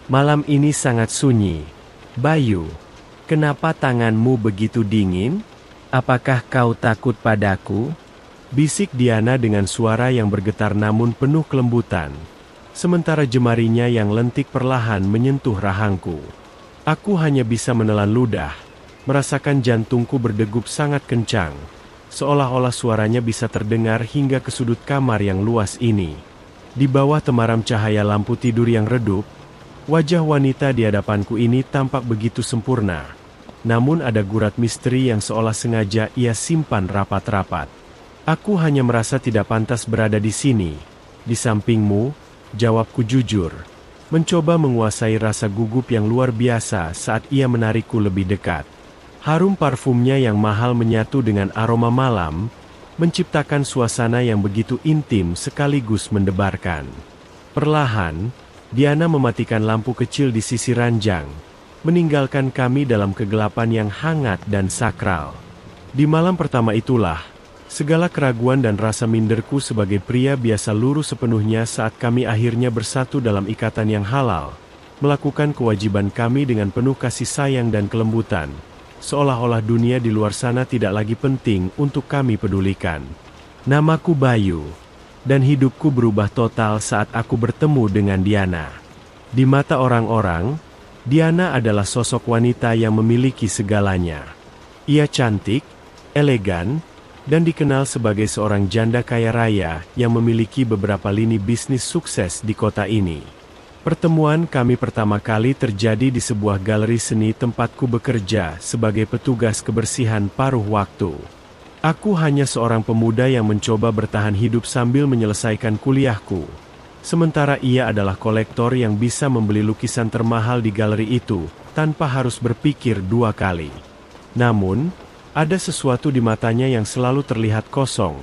Malam ini sangat sunyi. Bayu, kenapa tanganmu begitu dingin? Apakah kau takut padaku? Bisik Diana dengan suara yang bergetar namun penuh kelembutan. Sementara jemarinya yang lentik perlahan menyentuh rahangku. Aku hanya bisa menelan ludah, merasakan jantungku berdegup sangat kencang. Seolah-olah suaranya bisa terdengar hingga ke sudut kamar yang luas ini. Di bawah temaram cahaya lampu tidur yang redup, wajah wanita di hadapanku ini tampak begitu sempurna. Namun ada gurat misteri yang seolah sengaja ia simpan rapat-rapat. Aku hanya merasa tidak pantas berada di sini. Di sampingmu, jawabku jujur. Mencoba menguasai rasa gugup yang luar biasa saat ia menarikku lebih dekat. Harum parfumnya yang mahal menyatu dengan aroma malam, menciptakan suasana yang begitu intim sekaligus mendebarkan. Perlahan, Diana mematikan lampu kecil di sisi ranjang, meninggalkan kami dalam kegelapan yang hangat dan sakral. Di malam pertama itulah, segala keraguan dan rasa minderku sebagai pria biasa luruh sepenuhnya saat kami akhirnya bersatu dalam ikatan yang halal, melakukan kewajiban kami dengan penuh kasih sayang dan kelembutan. Seolah-olah dunia di luar sana tidak lagi penting untuk kami pedulikan. Namaku Bayu, dan hidupku berubah total saat aku bertemu dengan Diana. Di mata orang-orang, Diana adalah sosok wanita yang memiliki segalanya. Ia cantik, elegan, dan dikenal sebagai seorang janda kaya raya yang memiliki beberapa lini bisnis sukses di kota ini. Pertemuan kami pertama kali terjadi di sebuah galeri seni tempatku bekerja sebagai petugas kebersihan paruh waktu. Aku hanya seorang pemuda yang mencoba bertahan hidup sambil menyelesaikan kuliahku. Sementara ia adalah kolektor yang bisa membeli lukisan termahal di galeri itu, tanpa harus berpikir dua kali. Namun, ada sesuatu di matanya yang selalu terlihat kosong.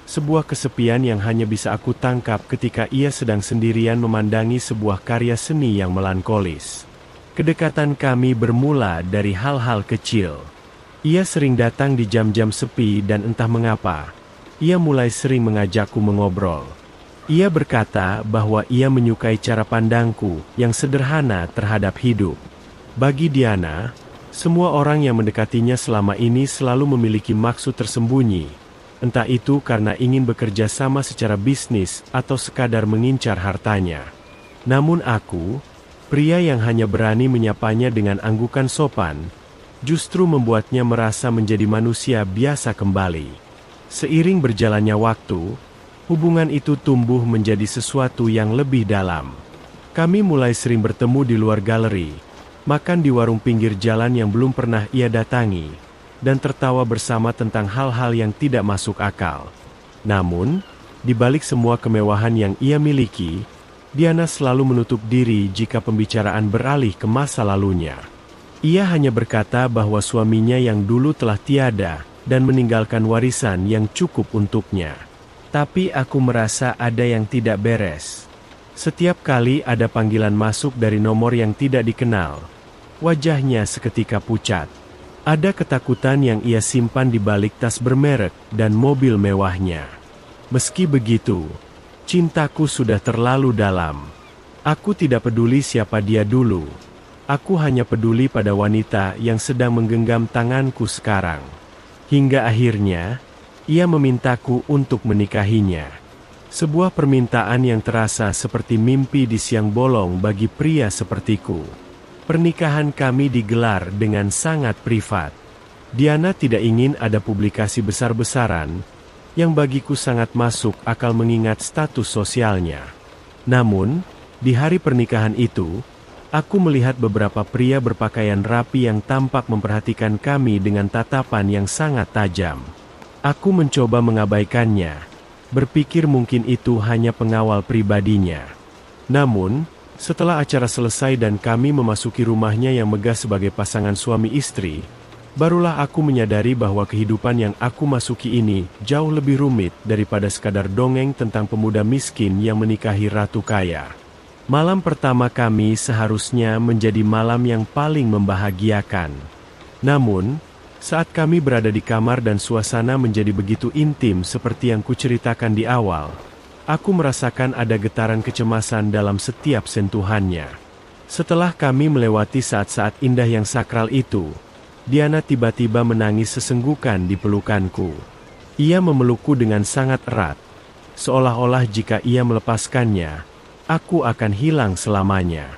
Sebuah kesepian yang hanya bisa aku tangkap ketika ia sedang sendirian memandangi sebuah karya seni yang melankolis. Kedekatan kami bermula dari hal-hal kecil. Ia sering datang di jam-jam sepi dan entah mengapa, ia mulai sering mengajakku mengobrol. Ia berkata bahwa ia menyukai cara pandangku yang sederhana terhadap hidup. Bagi Diana, semua orang yang mendekatinya selama ini selalu memiliki maksud tersembunyi. Entah itu karena ingin bekerja sama secara bisnis atau sekadar mengincar hartanya. Namun aku, pria yang hanya berani menyapanya dengan anggukan sopan, justru membuatnya merasa menjadi manusia biasa kembali. Seiring berjalannya waktu, hubungan itu tumbuh menjadi sesuatu yang lebih dalam. Kami mulai sering bertemu di luar galeri, makan di warung pinggir jalan yang belum pernah ia datangi, dan tertawa bersama tentang hal-hal yang tidak masuk akal. Namun, di balik semua kemewahan yang ia miliki, Diana selalu menutup diri jika pembicaraan beralih ke masa lalunya. Ia hanya berkata bahwa suaminya yang dulu telah tiada, dan meninggalkan warisan yang cukup untuknya. Tapi aku merasa ada yang tidak beres. Setiap kali ada panggilan masuk dari nomor yang tidak dikenal, wajahnya seketika pucat. Ada ketakutan yang ia simpan di balik tas bermerek dan mobil mewahnya. Meski begitu, cintaku sudah terlalu dalam. Aku tidak peduli siapa dia dulu. Aku hanya peduli pada wanita yang sedang menggenggam tanganku sekarang. Hingga akhirnya, ia memintaku untuk menikahinya. Sebuah permintaan yang terasa seperti mimpi di siang bolong bagi pria sepertiku. Pernikahan kami digelar dengan sangat privat. Diana tidak ingin ada publikasi besar-besaran, yang bagiku sangat masuk akal mengingat status sosialnya. Namun, di hari pernikahan itu, aku melihat beberapa pria berpakaian rapi yang tampak memperhatikan kami dengan tatapan yang sangat tajam. Aku mencoba mengabaikannya, berpikir mungkin itu hanya pengawal pribadinya. Namun, setelah acara selesai dan kami memasuki rumahnya yang megah sebagai pasangan suami istri, barulah aku menyadari bahwa kehidupan yang aku masuki ini jauh lebih rumit daripada sekadar dongeng tentang pemuda miskin yang menikahi ratu kaya. Malam pertama kami seharusnya menjadi malam yang paling membahagiakan. Namun, saat kami berada di kamar dan suasana menjadi begitu intim seperti yang kuceritakan di awal, aku merasakan ada getaran kecemasan dalam setiap sentuhannya. Setelah kami melewati saat-saat indah yang sakral itu, Diana tiba-tiba menangis sesenggukan di pelukanku. Ia memelukku dengan sangat erat, seolah-olah jika ia melepaskannya, aku akan hilang selamanya.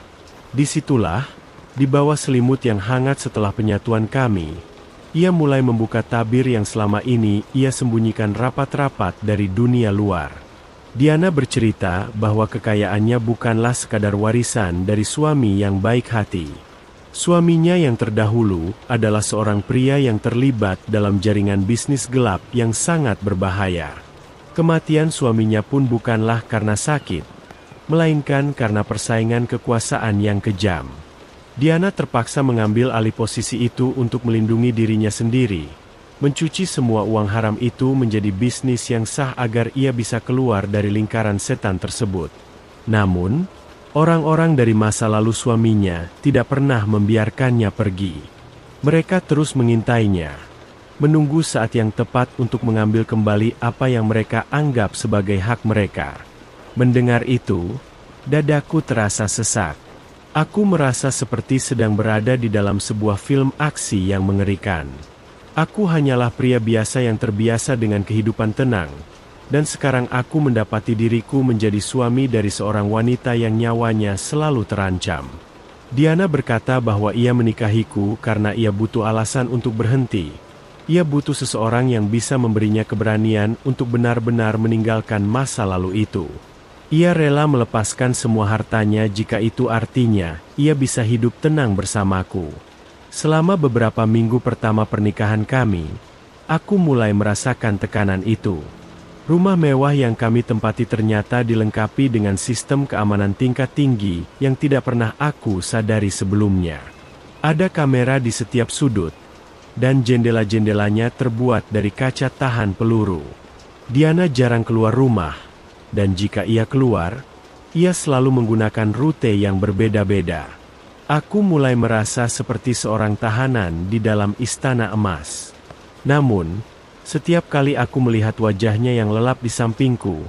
Disitulah, di bawah selimut yang hangat setelah penyatuan kami, ia mulai membuka tabir yang selama ini ia sembunyikan rapat-rapat dari dunia luar. Diana bercerita bahwa kekayaannya bukanlah sekadar warisan dari suami yang baik hati. Suaminya yang terdahulu adalah seorang pria yang terlibat dalam jaringan bisnis gelap yang sangat berbahaya. Kematian suaminya pun bukanlah karena sakit, melainkan karena persaingan kekuasaan yang kejam. Diana terpaksa mengambil alih posisi itu untuk melindungi dirinya sendiri, mencuci semua uang haram itu menjadi bisnis yang sah agar ia bisa keluar dari lingkaran setan tersebut. Namun, orang-orang dari masa lalu suaminya tidak pernah membiarkannya pergi. Mereka terus mengintainya, menunggu saat yang tepat untuk mengambil kembali apa yang mereka anggap sebagai hak mereka. Mendengar itu, dadaku terasa sesak. Aku merasa seperti sedang berada di dalam sebuah film aksi yang mengerikan. Aku hanyalah pria biasa yang terbiasa dengan kehidupan tenang, dan sekarang aku mendapati diriku menjadi suami dari seorang wanita yang nyawanya selalu terancam. Diana berkata bahwa ia menikahiku karena ia butuh alasan untuk berhenti. Ia butuh seseorang yang bisa memberinya keberanian untuk benar-benar meninggalkan masa lalu itu. Ia rela melepaskan semua hartanya jika itu artinya ia bisa hidup tenang bersamaku. Selama beberapa minggu pertama pernikahan kami, aku mulai merasakan tekanan itu. Rumah mewah yang kami tempati ternyata dilengkapi dengan sistem keamanan tingkat tinggi yang tidak pernah aku sadari sebelumnya. Ada kamera di setiap sudut, dan jendela-jendelanya terbuat dari kaca tahan peluru. Diana jarang keluar rumah, dan jika ia keluar, ia selalu menggunakan rute yang berbeda-beda. Aku mulai merasa seperti seorang tahanan di dalam istana emas. Namun, setiap kali aku melihat wajahnya yang lelap di sampingku,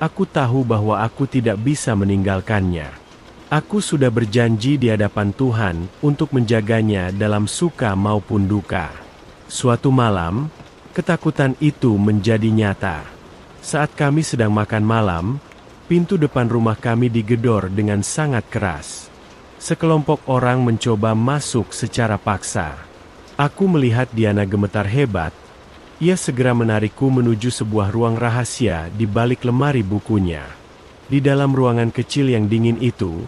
aku tahu bahwa aku tidak bisa meninggalkannya. Aku sudah berjanji di hadapan Tuhan untuk menjaganya dalam suka maupun duka. Suatu malam, ketakutan itu menjadi nyata. Saat kami sedang makan malam, pintu depan rumah kami digedor dengan sangat keras. Sekelompok orang mencoba masuk secara paksa. Aku melihat Diana gemetar hebat. Ia segera menarikku menuju sebuah ruang rahasia di balik lemari bukunya. Di dalam ruangan kecil yang dingin itu,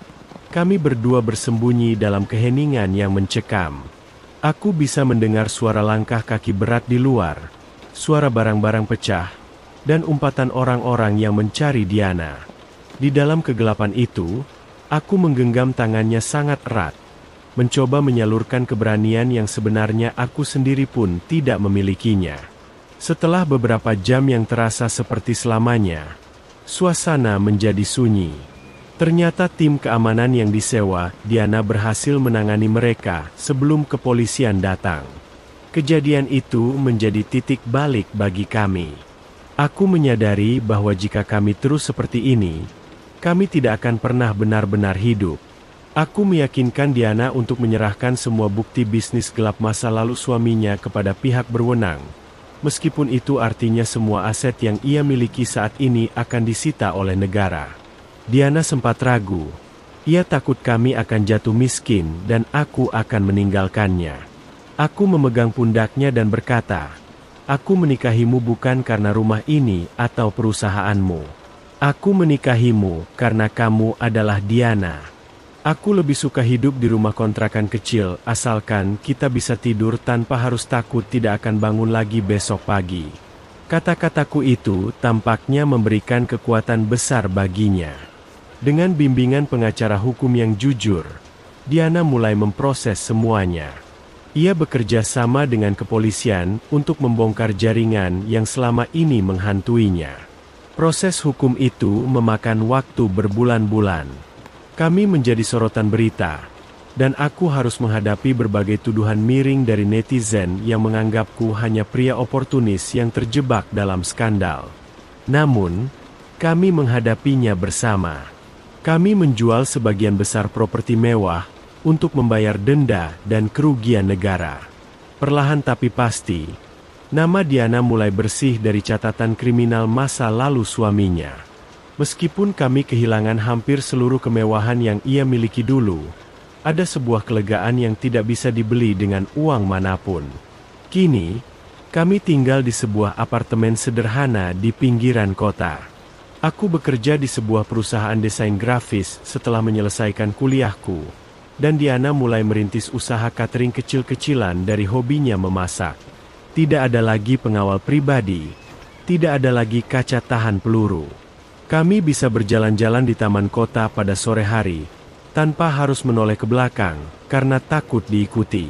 kami berdua bersembunyi dalam keheningan yang mencekam. Aku bisa mendengar suara langkah kaki berat di luar, suara barang-barang pecah, dan umpatan orang-orang yang mencari Diana. Di dalam kegelapan itu, aku menggenggam tangannya sangat erat, mencoba menyalurkan keberanian yang sebenarnya aku sendiri pun tidak memilikinya. Setelah beberapa jam yang terasa seperti selamanya, suasana menjadi sunyi. Ternyata tim keamanan yang disewa, Diana berhasil menangani mereka sebelum kepolisian datang. Kejadian itu menjadi titik balik bagi kami. Aku menyadari bahwa jika kami terus seperti ini, kami tidak akan pernah benar-benar hidup. Aku meyakinkan Diana untuk menyerahkan semua bukti bisnis gelap masa lalu suaminya kepada pihak berwenang. Meskipun itu artinya semua aset yang ia miliki saat ini akan disita oleh negara. Diana sempat ragu. Ia takut kami akan jatuh miskin dan aku akan meninggalkannya. Aku memegang pundaknya dan berkata, "Aku menikahimu bukan karena rumah ini atau perusahaanmu. Aku menikahimu karena kamu adalah Diana. Aku lebih suka hidup di rumah kontrakan kecil, asalkan kita bisa tidur tanpa harus takut tidak akan bangun lagi besok pagi." Kata-kataku itu tampaknya memberikan kekuatan besar baginya. Dengan bimbingan pengacara hukum yang jujur, Diana mulai memproses semuanya. Ia bekerja sama dengan kepolisian untuk membongkar jaringan yang selama ini menghantuinya. Proses hukum itu memakan waktu berbulan-bulan. Kami menjadi sorotan berita, dan aku harus menghadapi berbagai tuduhan miring dari netizen yang menganggapku hanya pria oportunis yang terjebak dalam skandal. Namun, kami menghadapinya bersama. Kami menjual sebagian besar properti mewah untuk membayar denda dan kerugian negara. Perlahan tapi pasti, nama Diana mulai bersih dari catatan kriminal masa lalu suaminya. Meskipun kami kehilangan hampir seluruh kemewahan yang ia miliki dulu, ada sebuah kelegaan yang tidak bisa dibeli dengan uang manapun. Kini, kami tinggal di sebuah apartemen sederhana di pinggiran kota. Aku bekerja di sebuah perusahaan desain grafis setelah menyelesaikan kuliahku, dan Diana mulai merintis usaha catering kecil-kecilan dari hobinya memasak. Tidak ada lagi pengawal pribadi, tidak ada lagi kaca tahan peluru. Kami bisa berjalan-jalan di taman kota pada sore hari, tanpa harus menoleh ke belakang, karena takut diikuti.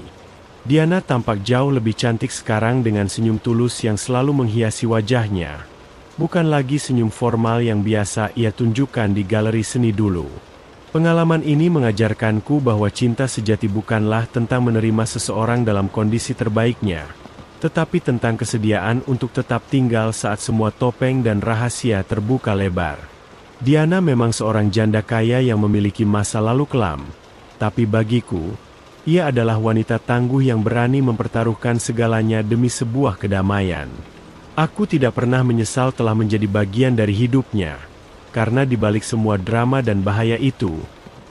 Diana tampak jauh lebih cantik sekarang dengan senyum tulus yang selalu menghiasi wajahnya. Bukan lagi senyum formal yang biasa ia tunjukkan di galeri seni dulu. Pengalaman ini mengajarkanku bahwa cinta sejati bukanlah tentang menerima seseorang dalam kondisi terbaiknya, tetapi tentang kesediaan untuk tetap tinggal saat semua topeng dan rahasia terbuka lebar. Diana memang seorang janda kaya yang memiliki masa lalu kelam, tapi bagiku, ia adalah wanita tangguh yang berani mempertaruhkan segalanya demi sebuah kedamaian. Aku tidak pernah menyesal telah menjadi bagian dari hidupnya, karena di balik semua drama dan bahaya itu,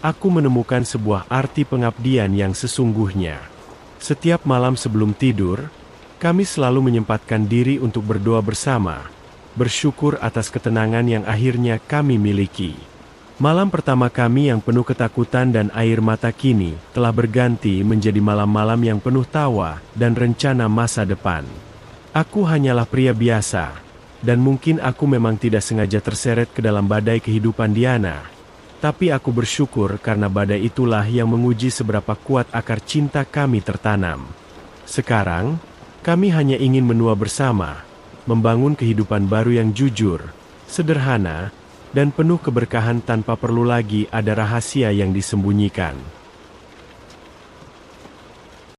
aku menemukan sebuah arti pengabdian yang sesungguhnya. Setiap malam sebelum tidur, kami selalu menyempatkan diri untuk berdoa bersama, bersyukur atas ketenangan yang akhirnya kami miliki. Malam pertama kami yang penuh ketakutan dan air mata kini telah berganti menjadi malam-malam yang penuh tawa dan rencana masa depan. Aku hanyalah pria biasa, dan mungkin aku memang tidak sengaja terseret ke dalam badai kehidupan Diana. Tapi aku bersyukur karena badai itulah yang menguji seberapa kuat akar cinta kami tertanam. Sekarang, kami hanya ingin menua bersama, membangun kehidupan baru yang jujur, sederhana, dan penuh keberkahan tanpa perlu lagi ada rahasia yang disembunyikan.